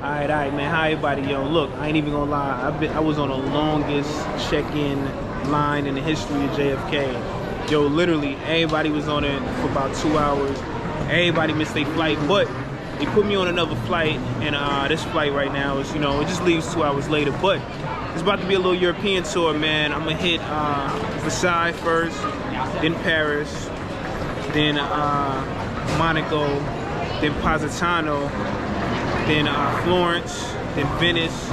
Alright, man. How everybody? Yo, look, I ain't even gonna lie. I was on the longest check-in line in the history of JFK. Yo, literally, everybody was on it for about 2 hours. Everybody missed their flight, but they put me on another flight, and this flight right now is, you know, it just leaves 2 hours later. But it's about to be a little European tour, man. I'm gonna hit Versailles first, then Paris, then Monaco, then Positano, then Florence, then Venice,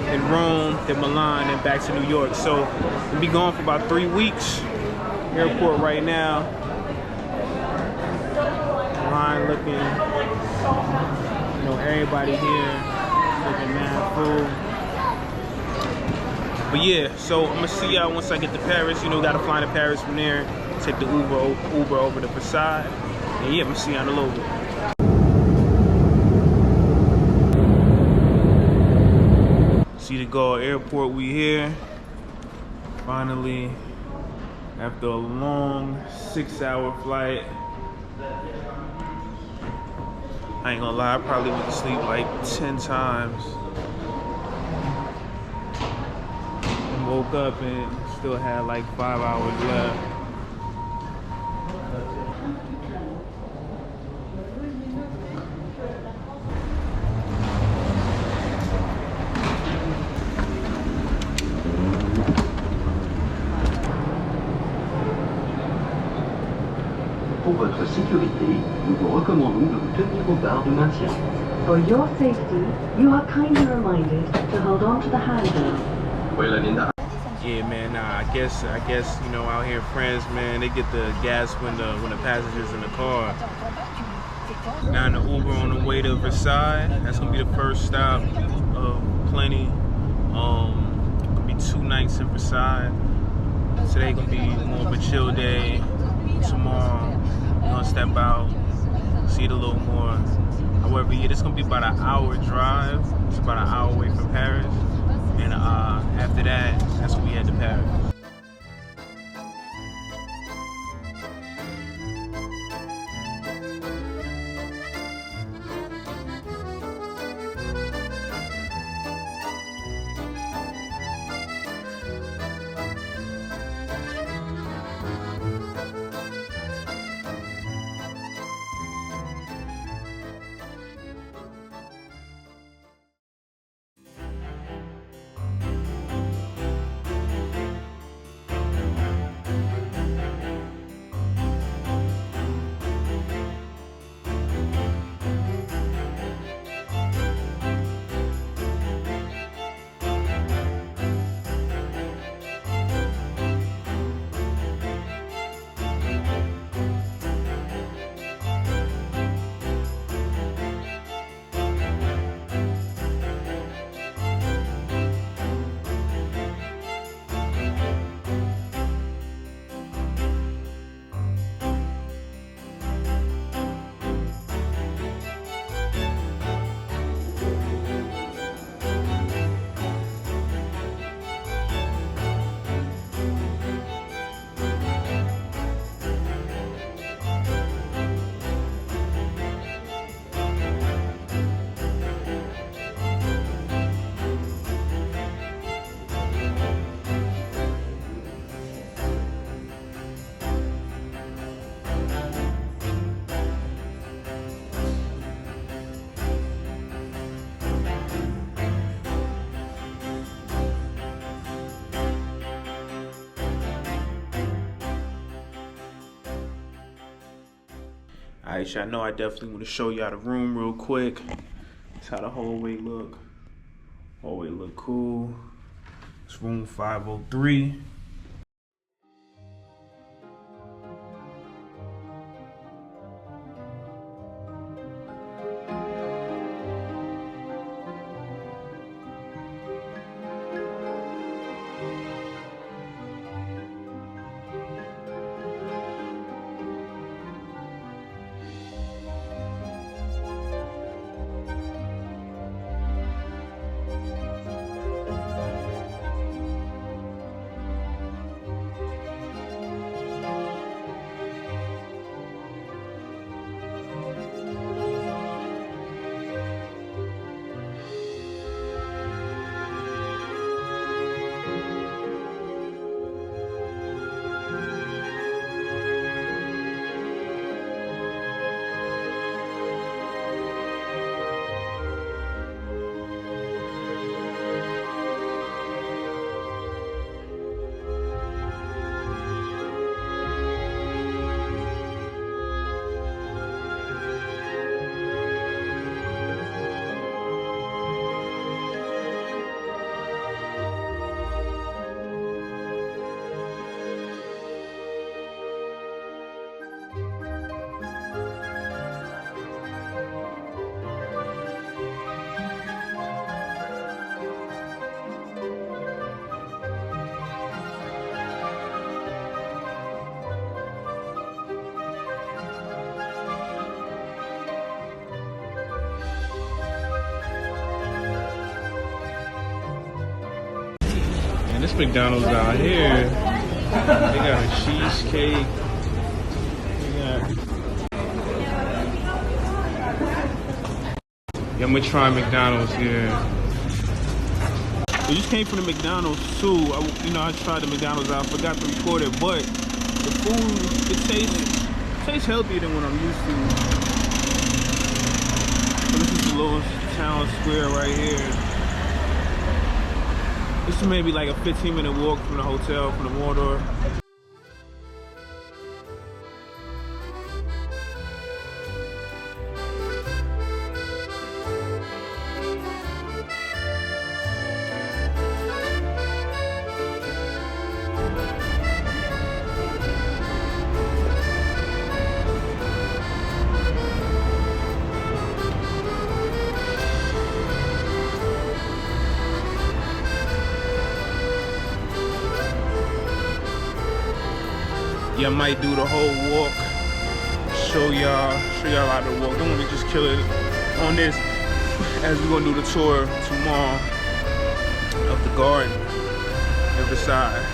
then Rome, then Milan, and back to New York. So we'll be gone for about 3 weeks. Airport right now. Line looking, you know, everybody here looking mad full. But yeah, so I'm gonna see y'all once I get to Paris. You know, gotta fly to Paris from there. Take the Uber over to Versailles. And yeah, I'm gonna see y'all in a little bit. See the Gaulle Airport, we here. Finally, after a long 6-hour flight. I ain't gonna lie, I probably went to sleep like 10 times. And woke up and still had like 5 hours left. Pour votre sécurité, nous vous recommandons de vous tenir aux barres de maintien. For your safety, you are kindly reminded to hold on to the handrail. Yeah, man. Nah, I guess you know, out here in France, man, they get the gas when the passengers in the car. Now in the Uber on the way to Versailles. That's gonna be the first stop of plenty. Gonna be 2 nights in Versailles. Today gonna be more of a chill day. Tomorrow, I'm gonna step out, see it a little more. However, yeah, this is gonna be about an hour drive. It's about an hour away from Paris. And after that, that's when we head to Paris. Alright, y'all know I definitely want to show y'all the room real quick. That's how the hallway look. Hallway look cool. It's room 503. This McDonald's out here, they got a cheesecake. Yeah, I'm gonna try McDonald's here. We just came from the McDonald's too. I tried the McDonald's out, forgot to record it, but the food, it tastes healthier than what I'm used to. So this is the little town square right here. This is maybe like a 15-minute walk from the hotel, from the Waldorf. Yeah, I might do the whole walk, show y'all how to walk. Don't want to just kill it on this, as we're gonna do the tour tomorrow of the garden in Versailles.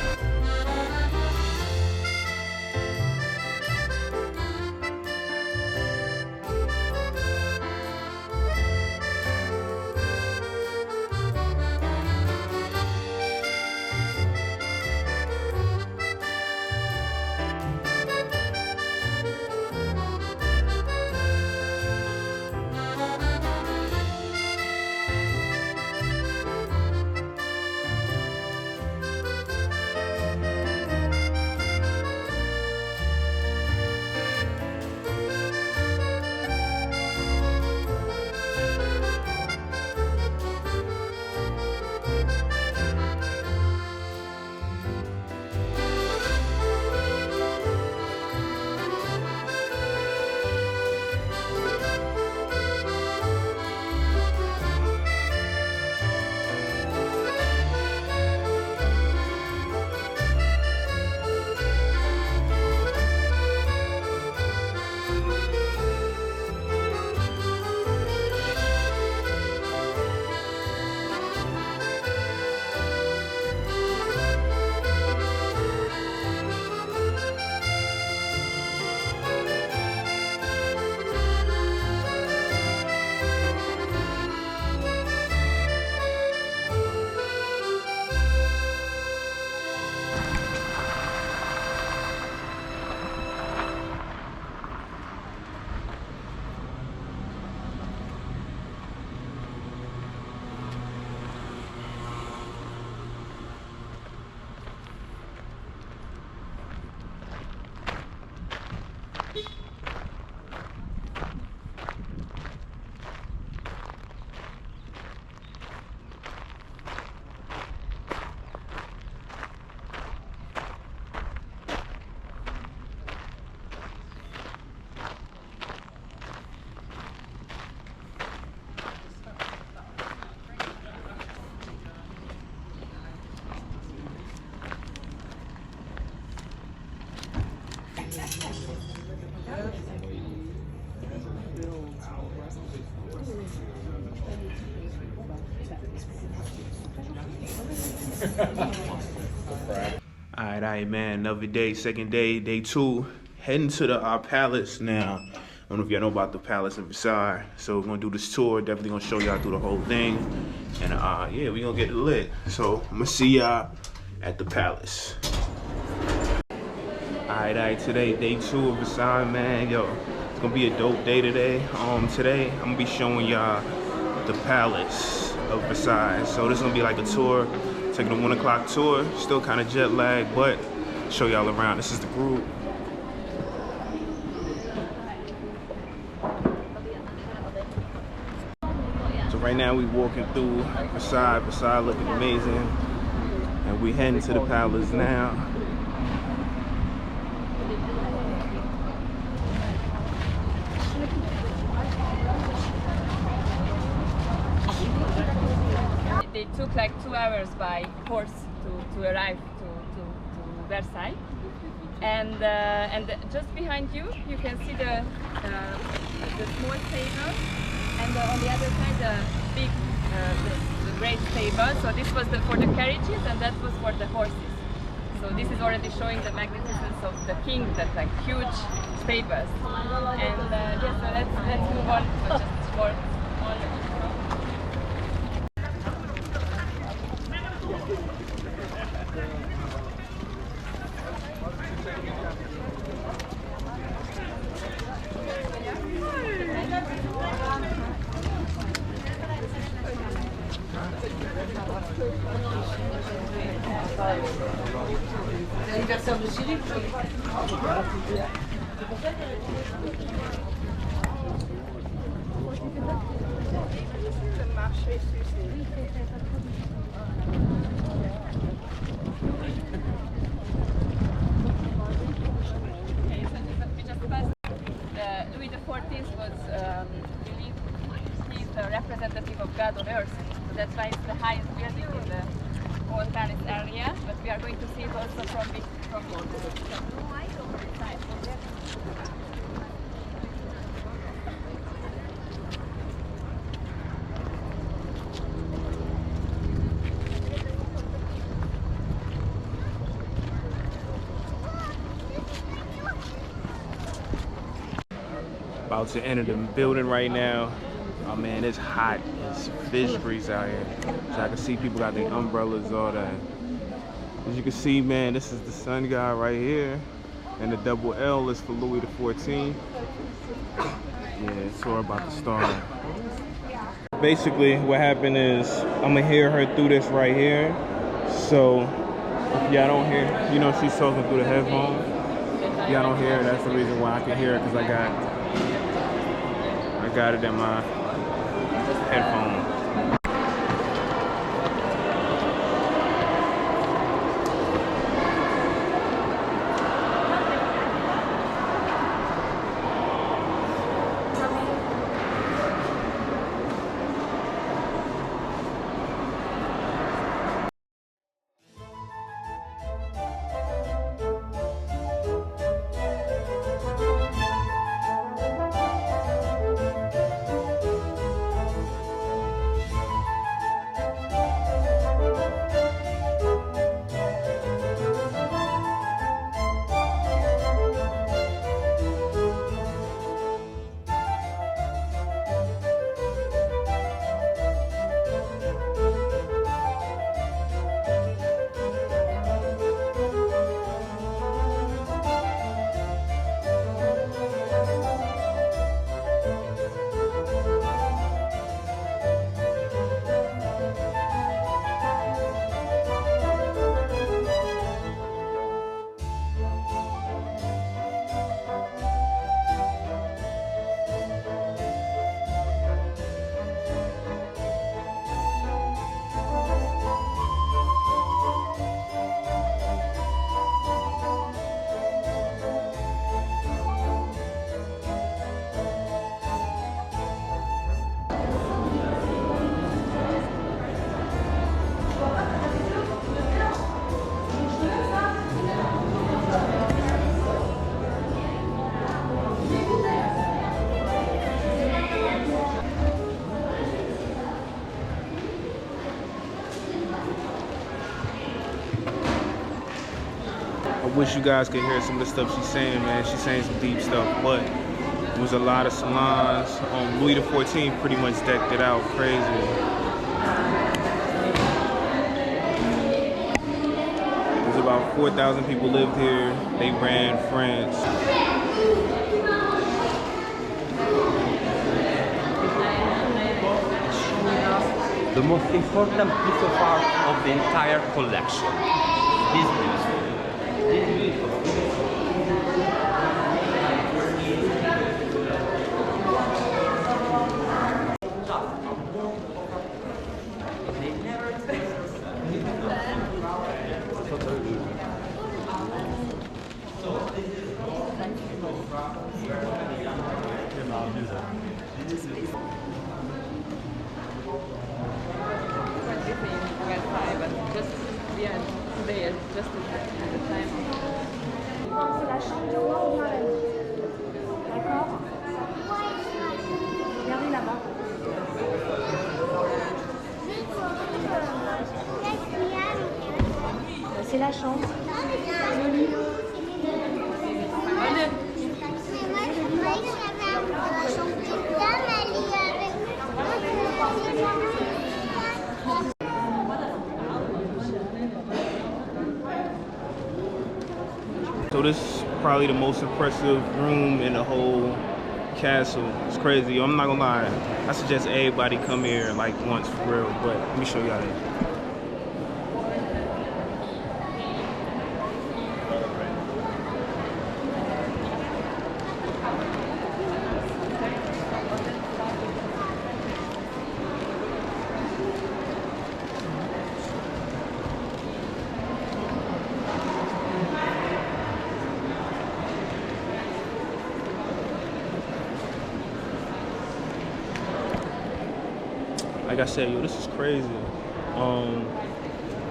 All right, man. Another day, second day, day two. Heading to the palace now. I don't know if y'all know about the Palace of Versailles. So we're gonna do this tour. Definitely gonna show y'all through the whole thing. And yeah, we gonna get it lit. So I'm gonna see y'all at the palace. All right, today, day two of Versailles, man. Yo, it's gonna be a dope day today. Today I'm gonna be showing y'all the Palace of Versailles. So this is gonna be like a tour, taking a 1 o'clock tour. Still kind of jet lagged, but show y'all around. This is the group. So right now we walking through Versailles. Versailles looking amazing, and we heading to the palace now. They took like 2 hours by horse to arrive to Versailles, and just behind you can see the small table, and on the other side the big, the great stable. So this was for the carriages, and that was for the horses. So this is already showing the magnificence of the king, that like huge stables. And yes, so let's move on. So just for all the intro. L'anniversaire de Cyril. Louis XIV was believed he's the representative of God on earth. So that's why it's the highest building in the whole Palace area. But we are going to see it also from the side. About to enter the building right now. Oh man, it's hot. It's fish grease out here. So I can see people got their umbrellas, all that. As you can see, man, this is the sun god right here. And the double L is for Louis XIV. Yeah, tour about to start. Basically, what happened is I'm gonna hear her through this right here. So if y'all don't hear, you know, she's talking through the headphone. If y'all don't hear her, that's the reason why I can hear her, because I got it in my headphone. I wish you guys could hear some of the stuff she's saying, man. She's saying some deep stuff, but there was a lot of salons. Louis XIV pretty much decked it out crazy. There's about 4,000 people lived here. They ran France. The most important piece of art of the entire collection. This music. C'est la chambre du roi ou bien la nuit. D'accord? Regardez là-bas. C'est la chambre. So this is probably the most impressive room in the whole castle. It's crazy. I'm not gonna lie. I suggest everybody come here like once for real. But let me show y'all this. Like I said, yo, this is crazy.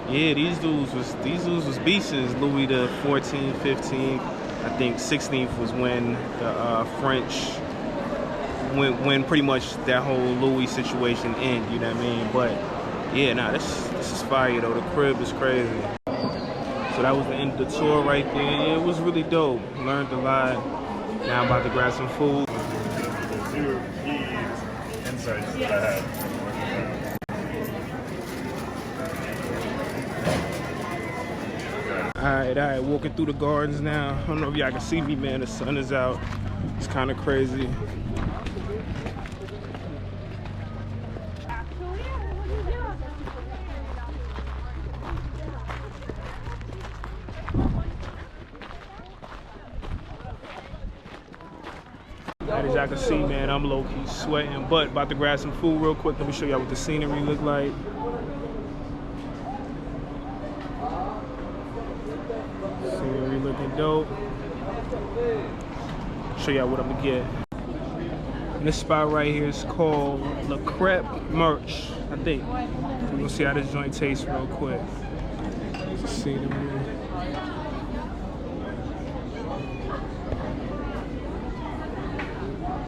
Yeah, these dudes was beasts. Louis the 14th, 15th, I think 16th was when the French when pretty much that whole Louis situation ended. You know what I mean? But yeah, nah, this is fire though. The crib is crazy. So that was the end of the tour right there. Yeah, it was really dope. Learned a lot. Now I'm about to grab some food. Two key insights that I had. All right, walking through the gardens now. I don't know if y'all can see me, man. The sun is out. It's kind of crazy. As y'all can see, man, I'm low-key sweating, but about to grab some food real quick. Let me show y'all what the scenery look like. Scenery looking dope. Show y'all what I'm gonna get. And this spot right here is called Le Crepe Merch, I think. We're gonna see how this joint tastes real quick. Scenery.